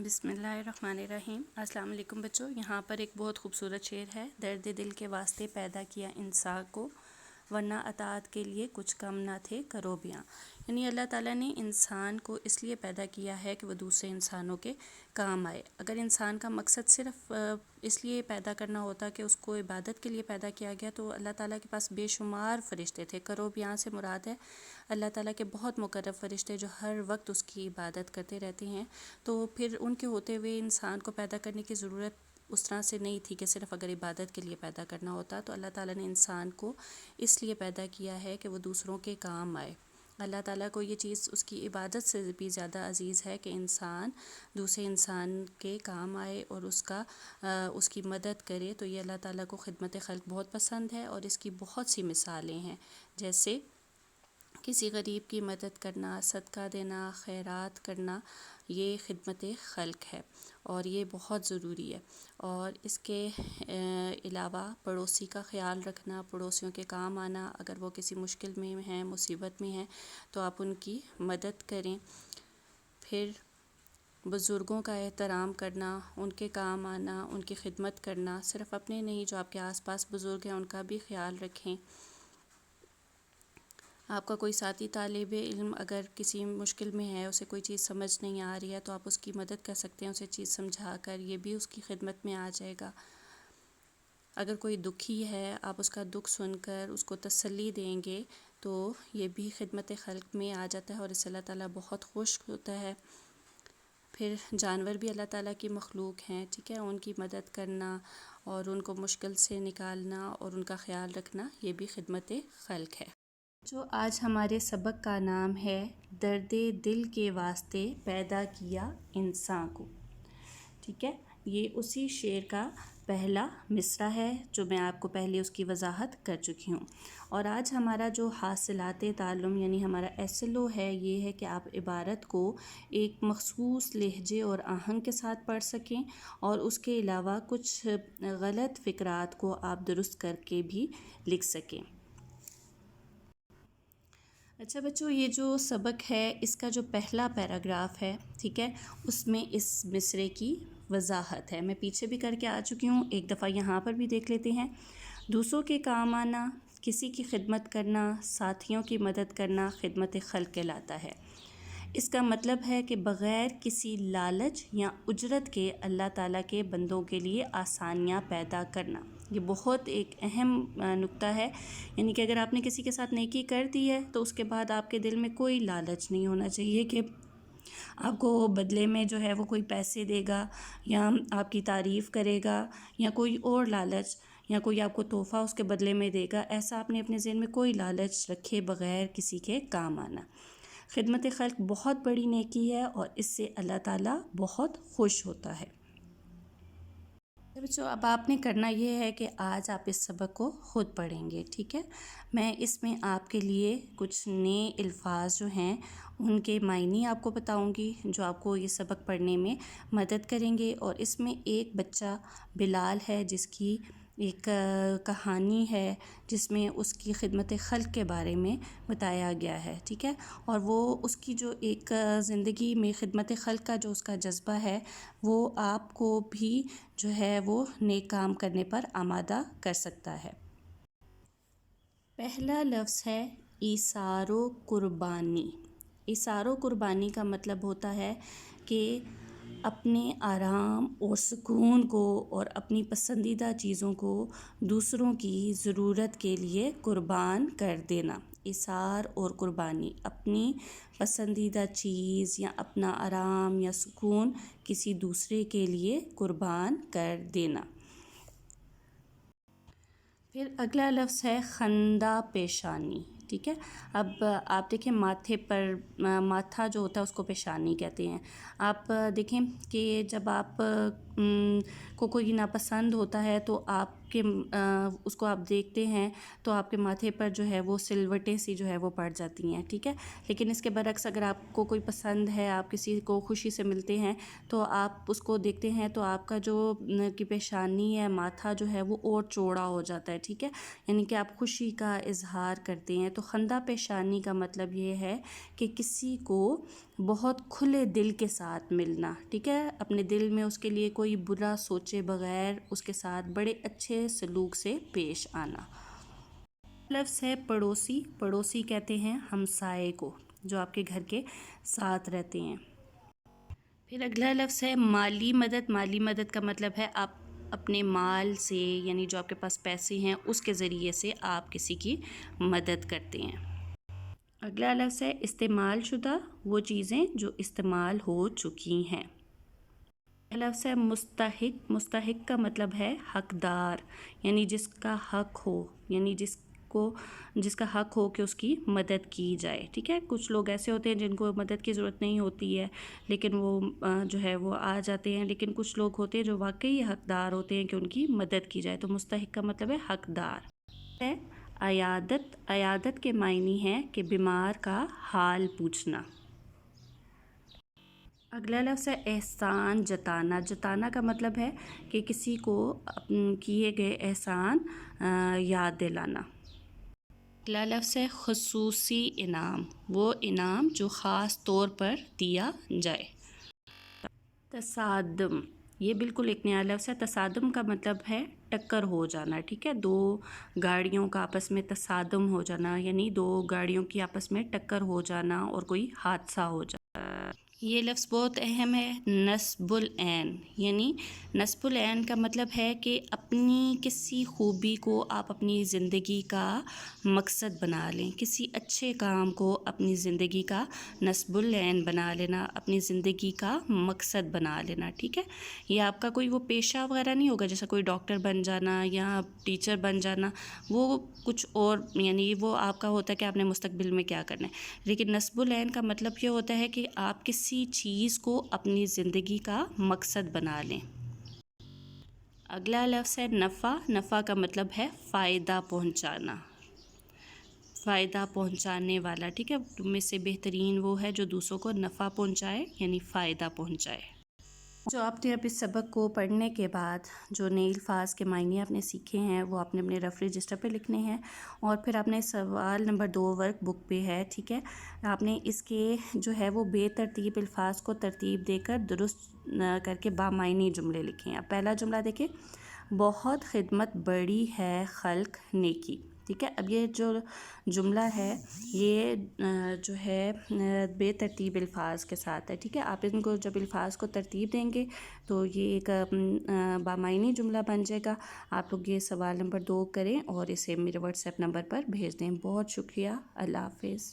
بسم اللہ الرحمن الرحیم۔ السلام علیکم بچوں، یہاں پر ایک بہت خوبصورت شعر ہے۔ درد دل کے واسطے پیدا کیا انسان کو، ورنہ اطاعت کے لیے کچھ کم نہ تھے کرو بیاں۔ یعنی اللہ تعالیٰ نے انسان کو اس لیے پیدا کیا ہے کہ وہ دوسرے انسانوں کے کام آئے۔ اگر انسان کا مقصد صرف اس لیے پیدا کرنا ہوتا کہ اس کو عبادت کے لیے پیدا کیا گیا تو اللہ تعالیٰ کے پاس بے شمار فرشتے تھے۔ کرو بیاں سے مراد ہے اللہ تعالیٰ کے بہت مقرب فرشتے جو ہر وقت اس کی عبادت کرتے رہتے ہیں۔ تو پھر ان کے ہوتے ہوئے انسان کو پیدا کرنے کی ضرورت اس طرح سے نہیں تھی کہ صرف اگر عبادت کے لیے پیدا کرنا ہوتا، تو اللہ تعالیٰ نے انسان کو اس لیے پیدا کیا ہے کہ وہ دوسروں کے کام آئے۔ اللہ تعالیٰ کو یہ چیز اس کی عبادت سے بھی زیادہ عزیز ہے کہ انسان دوسرے انسان کے کام آئے اور اس کی مدد کرے۔ تو یہ اللہ تعالیٰ کو خدمت خلق بہت پسند ہے، اور اس کی بہت سی مثالیں ہیں، جیسے کسی غریب کی مدد کرنا، صدقہ دینا، خیرات کرنا، یہ خدمت خلق ہے اور یہ بہت ضروری ہے۔ اور اس کے علاوہ پڑوسی کا خیال رکھنا، پڑوسیوں کے کام آنا، اگر وہ کسی مشکل میں ہیں، مصیبت میں ہیں تو آپ ان کی مدد کریں۔ پھر بزرگوں کا احترام کرنا، ان کے کام آنا، ان کی خدمت کرنا، صرف اپنے نہیں، جو آپ کے آس پاس بزرگ ہیں ان کا بھی خیال رکھیں۔ آپ کا کوئی ساتھی طالب علم اگر کسی مشکل میں ہے، اسے کوئی چیز سمجھ نہیں آ رہی ہے تو آپ اس کی مدد کر سکتے ہیں اسے چیز سمجھا کر، یہ بھی اس کی خدمت میں آ جائے گا۔ اگر کوئی دکھی ہے، آپ اس کا دکھ سن کر اس کو تسلی دیں گے تو یہ بھی خدمت خلق میں آ جاتا ہے، اور اس سے اللہ تعالیٰ بہت خوش ہوتا ہے۔ پھر جانور بھی اللہ تعالیٰ کی مخلوق ہیں، ٹھیک ہے، ان کی مدد کرنا اور ان کو مشکل سے نکالنا اور ان کا خیال رکھنا، یہ بھی خدمت خلق ہے۔ جو آج ہمارے سبق کا نام ہے درد دل کے واسطے پیدا کیا انسان کو، ٹھیک ہے، یہ اسی شعر کا پہلا مصرع ہے جو میں آپ کو پہلے اس کی وضاحت کر چکی ہوں۔ اور آج ہمارا جو حاصلات تعلم یعنی ہمارا SLO ہے، یہ ہے کہ آپ عبارت کو ایک مخصوص لہجے اور آہنگ کے ساتھ پڑھ سکیں، اور اس کے علاوہ کچھ غلط فقرات کو آپ درست کر کے بھی لکھ سکیں۔ اچھا بچوں، یہ جو سبق ہے اس کا جو پہلا پیراگراف ہے، ٹھیک ہے، اس میں اس مصرعے کی وضاحت ہے۔ میں پیچھے بھی کر کے آ چکی ہوں، ایک دفعہ یہاں پر بھی دیکھ لیتے ہیں۔ دوسروں کے کام آنا، کسی کی خدمت کرنا، ساتھیوں کی مدد کرنا خدمت خلق کہلاتا ہے۔ اس کا مطلب ہے کہ بغیر کسی لالچ یا اجرت کے اللہ تعالیٰ کے بندوں کے لیے آسانیاں پیدا کرنا، یہ بہت ایک اہم نکتہ ہے۔ یعنی کہ اگر آپ نے کسی کے ساتھ نیکی کر دی ہے تو اس کے بعد آپ کے دل میں کوئی لالچ نہیں ہونا چاہیے کہ آپ کو بدلے میں جو ہے وہ کوئی پیسے دے گا یا آپ کی تعریف کرے گا یا کوئی اور لالچ، یا کوئی آپ کو تحفہ اس کے بدلے میں دے گا۔ ایسا آپ نے اپنے ذہن میں کوئی لالچ رکھے بغیر کسی کے کام آنا۔ خدمت خلق بہت بڑی نیکی ہے اور اس سے اللہ تعالیٰ بہت خوش ہوتا ہے۔ بچوں، اب آپ نے کرنا یہ ہے کہ آج آپ اس سبق کو خود پڑھیں گے، ٹھیک ہے۔ میں اس میں آپ کے لیے کچھ نئے الفاظ جو ہیں ان کے معنی آپ کو بتاؤں گی، جو آپ کو یہ سبق پڑھنے میں مدد کریں گے۔ اور اس میں ایک بچہ بلال ہے جس کی ایک کہانی ہے جس میں اس کی خدمت خلق کے بارے میں بتایا گیا ہے، ٹھیک ہے۔ اور وہ اس کی جو ایک زندگی میں خدمت خلق کا جو اس کا جذبہ ہے وہ آپ کو بھی جو ہے وہ نیک کام کرنے پر آمادہ کر سکتا ہے۔ پہلا لفظ ہے ایثار و قربانی۔ ایثار و قربانی کا مطلب ہوتا ہے کہ اپنے آرام اور سکون کو اور اپنی پسندیدہ چیزوں کو دوسروں کی ضرورت کے لیے قربان کر دینا۔ ایثار اور قربانی، اپنی پسندیدہ چیز یا اپنا آرام یا سکون کسی دوسرے کے لیے قربان کر دینا۔ پھر اگلا لفظ ہے خندہ پیشانی، ٹھیک ہے۔ اب آپ دیکھیں ماتھے پر، ماتھا جو ہوتا ہے اس کو پیشانی کہتے ہیں۔ آپ دیکھیں کہ جب آپ کو کوئی ناپسند ہوتا ہے تو آپ کے اس کو آپ دیکھتے ہیں تو آپ کے ماتھے پر جو ہے وہ سلوٹیں سی جو ہے وہ پڑ جاتی ہیں، ٹھیک ہے. لیکن اس کے برعکس اگر آپ کو کوئی پسند ہے، آپ کسی کو خوشی سے ملتے ہیں تو آپ اس کو دیکھتے ہیں تو آپ کا جو کی پیشانی ہے، ماتھا جو ہے وہ اور چوڑا ہو جاتا ہے، ٹھیک ہے. یعنی کہ آپ خوشی کا اظہار کرتے ہیں. تو خندہ پیشانی کا مطلب یہ ہے کہ کسی کو بہت کھلے دل کے ساتھ ملنا، ٹھیک ہے. اپنے دل میں اس کے لیے کوئی برا سوچے بغیر اس کے ساتھ بڑے اچھے سلوک سے پیش آنا. لفظ ہے پڑوسی. پڑوسی کہتے ہیں ہمسائے کو، جو آپ کے گھر کے ساتھ رہتے ہیں. پھر اگلا لفظ ہے مالی مدد. مالی مدد کا مطلب ہے آپ اپنے مال سے، یعنی جو آپ کے پاس پیسے ہیں اس کے ذریعے سے آپ کسی کی مدد کرتے ہیں. اگلا لفظ ہے استعمال شدہ. وہ چیزیں جو استعمال ہو چکی ہیں. لفظ ہے مستحق. مستحق کا مطلب ہے حقدار، یعنی جس کا حق ہو، یعنی جس کا حق ہو کہ اس کی مدد کی جائے، ٹھیک ہے. کچھ لوگ ایسے ہوتے ہیں جن کو مدد کی ضرورت نہیں ہوتی ہے لیکن وہ جو ہے وہ آ جاتے ہیں، لیکن کچھ لوگ ہوتے ہیں جو واقعی حقدار ہوتے ہیں کہ ان کی مدد کی جائے. تو مستحق کا مطلب ہے حقدار. ہے عیادت. عیادت کے معنی ہے کہ بیمار کا حال پوچھنا. اگلا لفظ ہے احسان جتانا. جتانا کا مطلب ہے کہ کسی کو کیے گئے احسان یاد دلانا. اگلا لفظ ہے خصوصی انعام. وہ انعام جو خاص طور پر دیا جائے. تصادم. یہ بالکل ایک نیا لفظ ہے. تصادم کا مطلب ہے ٹکر ہو جانا، ٹھیک ہے. دو گاڑیوں کا آپس میں تصادم ہو جانا، یعنی دو گاڑیوں کی آپس میں ٹکر ہو جانا اور کوئی حادثہ ہو جانا. یہ لفظ بہت اہم ہے، نصب العین. یعنی نصب العین کا مطلب ہے کہ اپنی کسی خوبی کو آپ اپنی زندگی کا مقصد بنا لیں. کسی اچھے کام کو اپنی زندگی کا نصب العین بنا لینا، اپنی زندگی کا مقصد بنا لینا، ٹھیک ہے. یہ آپ کا کوئی وہ پیشہ وغیرہ نہیں ہوگا، جیسا کوئی ڈاکٹر بن جانا یا ٹیچر بن جانا، وہ کچھ اور، یعنی وہ آپ کا ہوتا ہے کہ آپ نے مستقبل میں کیا کرنا ہے. لیکن نصب العین کا مطلب یہ ہوتا ہے کہ آپ کسی چیز کو اپنی زندگی کا مقصد بنا لیں. اگلا لفظ ہے نفع. نفع کا مطلب ہے فائدہ پہنچانا، فائدہ پہنچانے والا، ٹھیک ہے. تم میں سے بہترین وہ ہے جو دوسروں کو نفع پہنچائے، یعنی فائدہ پہنچائے. جو آپ نے اب اس سبق کو پڑھنے کے بعد جو نئے الفاظ کے معنی آپ نے سیکھے ہیں وہ آپ نے اپنے رف رجسٹر پہ لکھنے ہیں، اور پھر آپ نے سوال نمبر 2 ورک بک پہ ہے، ٹھیک ہے. آپ نے اس کے جو ہے وہ بے ترتیب الفاظ کو ترتیب دے کر درست کر کے بامعنی جملے لکھیں. اب پہلا جملہ دیکھیں، بہت خدمت بڑی ہے خلق نیکی، ٹھیک ہے. اب یہ جو جملہ ہے یہ جو ہے بے ترتیب الفاظ کے ساتھ ہے، ٹھیک ہے. آپ ان کو جب الفاظ کو ترتیب دیں گے تو یہ ایک بامعنی جملہ بن جائے گا. آپ لوگ یہ سوال نمبر 2 کریں اور اسے میرے واٹس ایپ نمبر پر بھیج دیں. بہت شکریہ. اللہ حافظ.